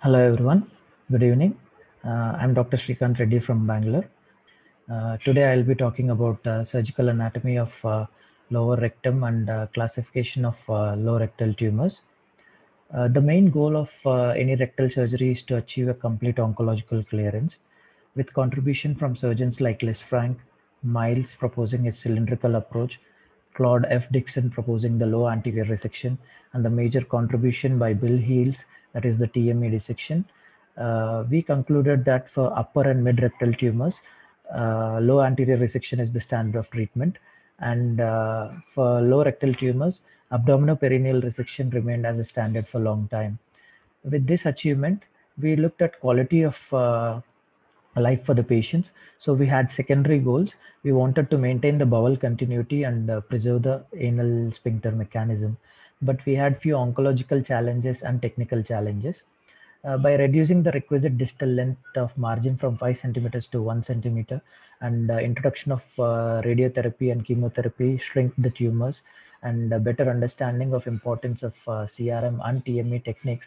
Hello everyone, good evening. I'm Dr. Srikanth Reddy from Bangalore. Today I'll be talking about surgical anatomy of lower rectum and classification of lower rectal tumors. The main goal of any rectal surgery is to achieve a complete oncological clearance, with contribution from surgeons like Les Frank, Miles proposing a cylindrical approach, Claude F. Dixon proposing the low anterior resection, and the major contribution by Bill Heels, that is the TME dissection. We concluded that for upper and mid rectal tumors, low anterior resection is the standard of treatment, and for low rectal tumors, abdominoperineal resection remained as a standard for a long time. With this achievement, we looked at quality of life for the patients. So we had secondary goals. We wanted to maintain the bowel continuity and preserve the anal sphincter mechanism. But we had few oncological challenges and technical challenges. By reducing the requisite distal length of margin from 5 centimeters to 1 centimeter and introduction of radiotherapy and chemotherapy shrink the tumors, and a better understanding of importance of CRM and TME techniques,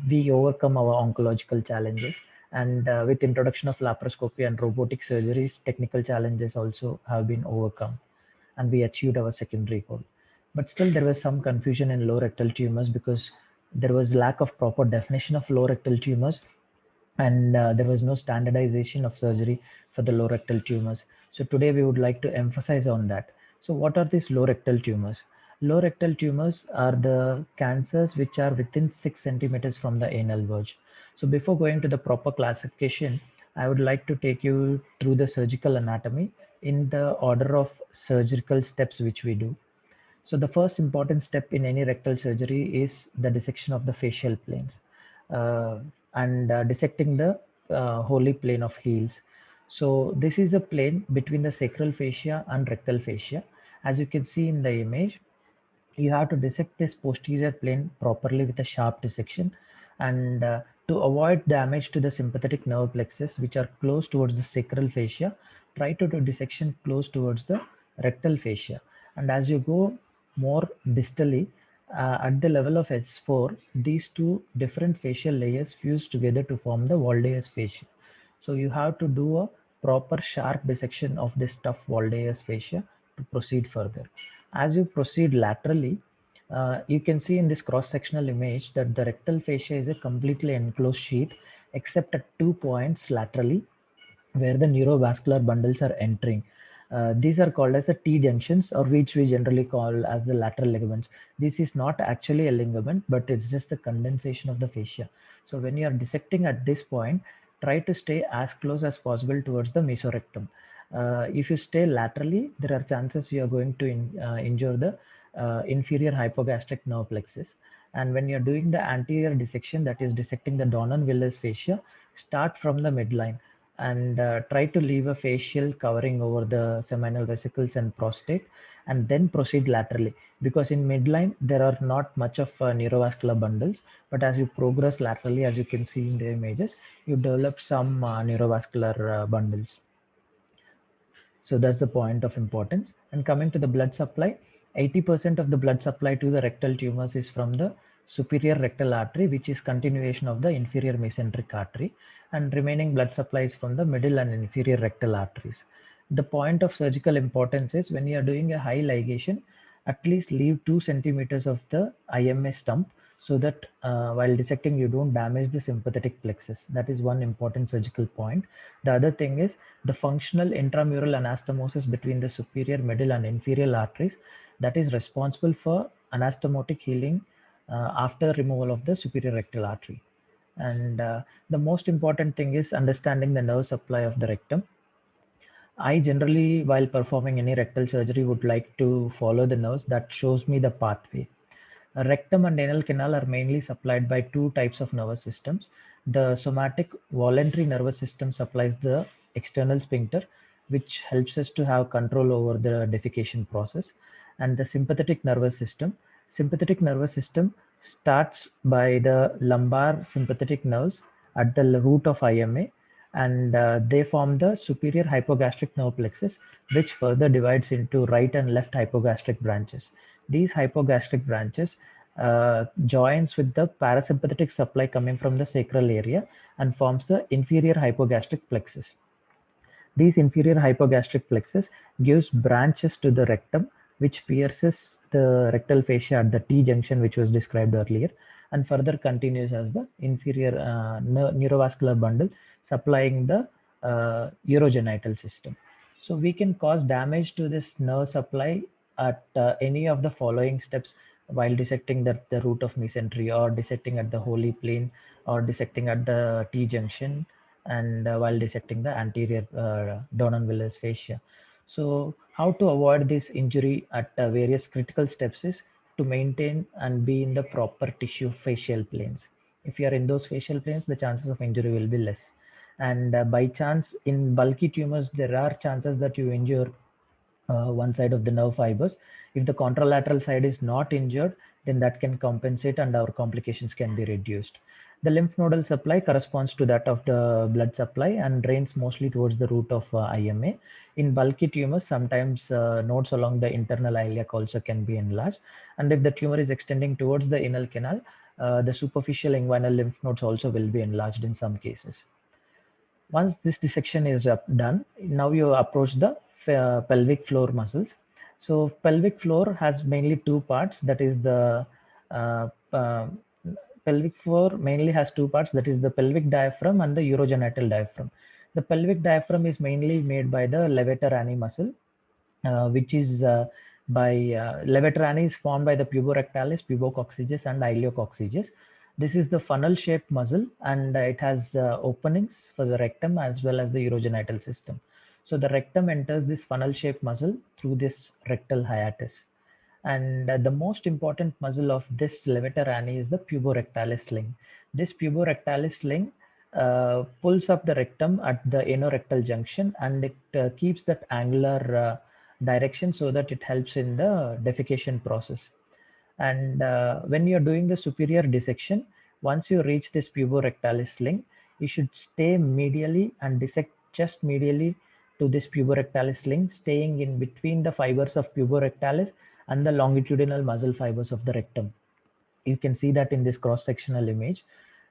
we overcome our oncological challenges. And with introduction of laparoscopy and robotic surgeries, technical challenges also have been overcome, and we achieved our secondary goal. But still, there was some confusion in low rectal tumors because there was lack of proper definition of low rectal tumors, and there was no standardization of surgery for the low rectal tumors. So today we would like to emphasize on that. So what are these low rectal tumors? Low rectal tumors are the cancers which are within 6 centimeters from the anal verge. So before going to the proper classification, I would like to take you through the surgical anatomy in the order of surgical steps which we do. So the first important step in any rectal surgery is the dissection of the facial planes, uh, and dissecting the holy plane of heels. So this is a plane between the sacral fascia and rectal fascia. As you can see in the image, you have to dissect this posterior plane properly with a sharp dissection, and to avoid damage to the sympathetic nerve plexus which are close towards the sacral fascia, try to do dissection close towards the rectal fascia. And as you go more distally, at the level of S4, these two different facial layers fuse together to form the Waldeus fascia. So you have to do a proper sharp dissection of this tough Waldeus fascia to proceed further. As you proceed laterally, you can see in this cross-sectional image that the rectal fascia is a completely enclosed sheath except at 2 points laterally where the neurovascular bundles are entering. These are called as the T junctions, or which we generally call as the lateral ligaments. This is not actually a ligament, but it's just the condensation of the fascia. So when you are dissecting at this point, try to stay as close as possible towards the mesorectum. If you stay laterally, there are chances you are going to injure the inferior hypogastric nerve plexus. And when you're doing the anterior dissection, that is dissecting the Dornan-Willis fascia, start from the midline and try to leave a facial covering over the seminal vesicles and prostate, and then proceed laterally, because in midline there are not much of neurovascular bundles, but as you progress laterally, as you can see in the images, you develop some neurovascular bundles. So that's the point of importance. And coming to the blood supply, 80% of the blood supply to the rectal tumors is from the superior rectal artery, which is continuation of the inferior mesenteric artery, and remaining blood supply is from the middle and inferior rectal arteries. The point of surgical importance is when you are doing a high ligation, at least leave 2 centimeters of the IMA stump so that while dissecting you don't damage the sympathetic plexus. That is one important surgical point. The other thing is the functional intramural anastomosis between the superior, middle, and inferior arteries, that is responsible for anastomotic healing after removal of the superior rectal artery. And the most important thing is understanding the nerve supply of the rectum. I generally, while performing any rectal surgery, would like to follow the nerves that shows me the pathway. A rectum and anal canal are mainly supplied by two types of nervous systems. The somatic voluntary nervous system supplies the external sphincter, which helps us to have control over the defecation process. And the sympathetic nervous system. Sympathetic nervous system starts by the lumbar sympathetic nerves at the root of IMA, and they form the superior hypogastric nerve plexus, which further divides into right and left hypogastric branches. These hypogastric branches joins with the parasympathetic supply coming from the sacral area and forms the inferior hypogastric plexus. These inferior hypogastric plexus gives branches to the rectum, which pierces the rectal fascia at the T junction, which was described earlier, and further continues as the inferior neurovascular bundle supplying the urogenital system. So we can cause damage to this nerve supply at any of the following steps while dissecting the root of mesentery, or dissecting at the holy plane, or dissecting at the T junction, and while dissecting the anterior Donan-Willis fascia. So how to avoid this injury at various critical steps is to maintain and be in the proper tissue facial planes. If you are in those facial planes, the chances of injury will be less. And by chance, in bulky tumors, there are chances that you injure one side of the nerve fibers. If the contralateral side is not injured, then that can compensate and our complications can be reduced. The lymph nodal supply corresponds to that of the blood supply and drains mostly towards the root of IMA. In bulky tumors, sometimes nodes along the internal iliac also can be enlarged. And if the tumor is extending towards the anal canal, the superficial inguinal lymph nodes also will be enlarged in some cases. Once this dissection is done, now you approach the pelvic floor muscles. So pelvic floor has mainly two parts. That is the uh, uh, pelvic floor mainly has two parts. That is the pelvic diaphragm and the urogenital diaphragm. The pelvic diaphragm is mainly made by the levator ani muscle, which is by levator ani is formed by the puborectalis, pubococcygeus, and ileococcygeus. This is the funnel-shaped muscle, and it has openings for the rectum as well as the urogenital system. So the rectum enters this funnel-shaped muscle through this rectal hiatus. And the most important muscle of this levator ani is the puborectalis sling. This puborectalis sling pulls up the rectum at the anorectal junction, and it keeps that angular direction so that it helps in the defecation process. And when you're doing the superior dissection, once you reach this puborectalis sling, you should stay medially and dissect just medially to this puborectalis sling, staying in between the fibers of puborectalis and the longitudinal muscle fibers of the rectum. You can see that in this cross-sectional image.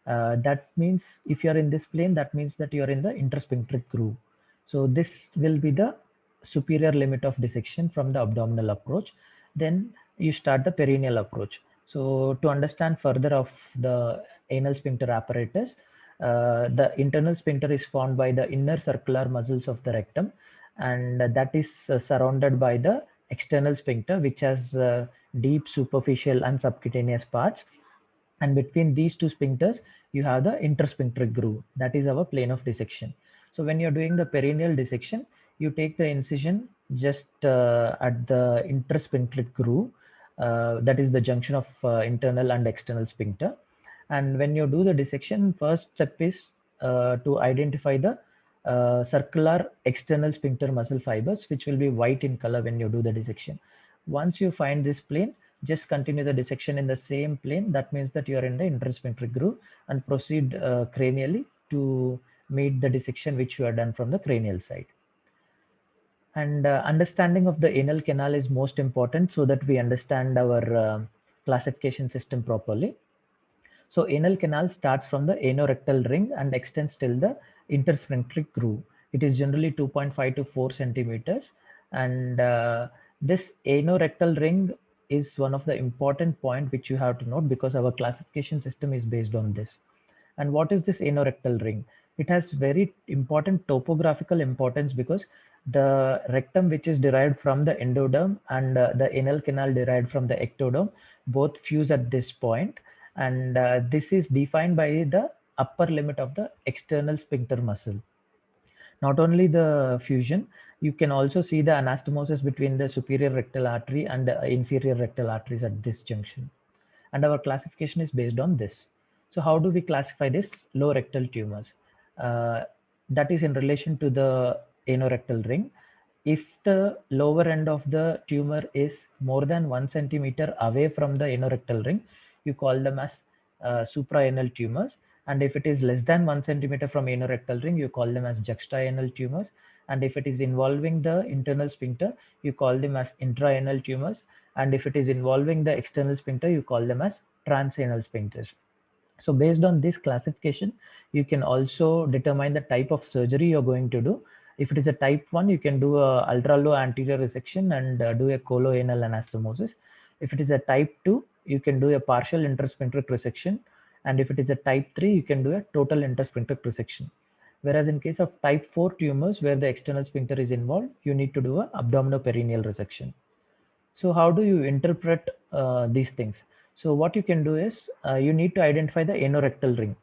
That means if you're in this plane, that means that you're in the intersphincteric groove. So this will be the superior limit of dissection from the abdominal approach. Then you start the perineal approach. So to understand further of the anal sphincter apparatus, the internal sphincter is formed by the inner circular muscles of the rectum, and that is surrounded by the external sphincter, which has deep superficial and subcutaneous parts. And between these two sphincters, you have the intersphincteric groove. That is our plane of dissection. So when you're doing the perineal dissection, you take the incision just at the intersphincteric groove. That is the junction of internal and external sphincter. And when you do the dissection, first step is to identify the circular external sphincter muscle fibers, which will be white in color when you do the dissection. Once you find this plane, just continue the dissection in the same plane. That means that you are in the intersphincteric groove, and proceed cranially to meet the dissection which you have done from the cranial side. And understanding of the anal canal is most important so that we understand our classification system properly. So anal canal starts from the anorectal ring and extends till the intersphincteric groove. It is generally 2.5 to 4 centimeters, and this anorectal ring is one of the important point which you have to note, because our classification system is based on this. And what is this anorectal ring? It has very important topographical importance, because the rectum, which is derived from the endoderm, and the anal canal derived from the ectoderm, both fuse at this point. And this is defined by the upper limit of the external sphincter muscle. Not only the fusion, you can also see the anastomosis between the superior rectal artery and the inferior rectal arteries at this junction. And our classification is based on this. So how do we classify this? Low rectal tumors. Uh, that is in relation to the anorectal ring. If the lower end of the tumor is more than 1 centimeter away from the anorectal ring, you call them as supraanal tumors. And if it is less than 1 centimeter from anorectal ring, you call them as juxtaanal tumors. And if it is involving the internal sphincter, you call them as intraanal tumors. and if it is involving the external sphincter, you call them as transanal sphincters. So based on this classification, you can also determine the type of surgery you're going to do. If it is a type 1, you can do a ultra low anterior resection and do a coloanal anastomosis. If it is a type 2, you can do a partial intersphincteric resection. And if it is a type 3, you can do a total intersphincteric resection. Whereas in case of type 4 tumors where the external sphincter is involved, you need to do a abdominoperineal resection. So how do you interpret these things? So what you can do is you need to identify the anorectal ring.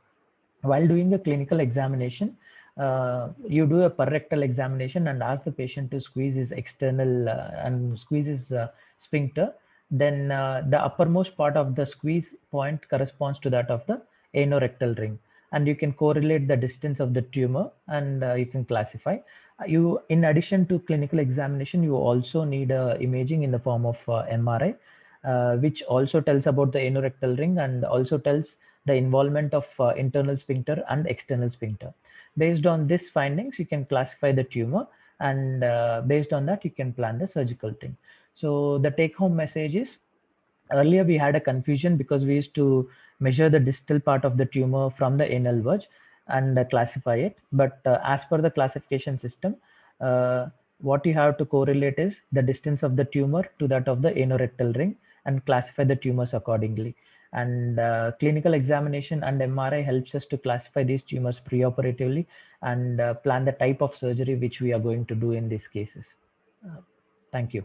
While doing the clinical examination, you do a perrectal examination and ask the patient to squeeze his external and squeeze his sphincter. Then the uppermost part of the squeeze point corresponds to that of the anorectal ring, and you can correlate the distance of the tumor, and you can classify. You, in addition to clinical examination, you also need imaging in the form of MRI, which also tells about the anorectal ring and also tells the involvement of internal sphincter and external sphincter. Based on these findings, you can classify the tumor, and based on that, you can plan the surgical thing. So the take-home message is, earlier we had a confusion because we used to measure the distal part of the tumor from the anal verge and classify it. But as per the classification system, uh, what you have to correlate is the distance of the tumor to that of the anorectal ring and classify the tumors accordingly. And clinical examination and MRI helps us to classify these tumors preoperatively and plan the type of surgery which we are going to do in these cases. Uh, Thank you.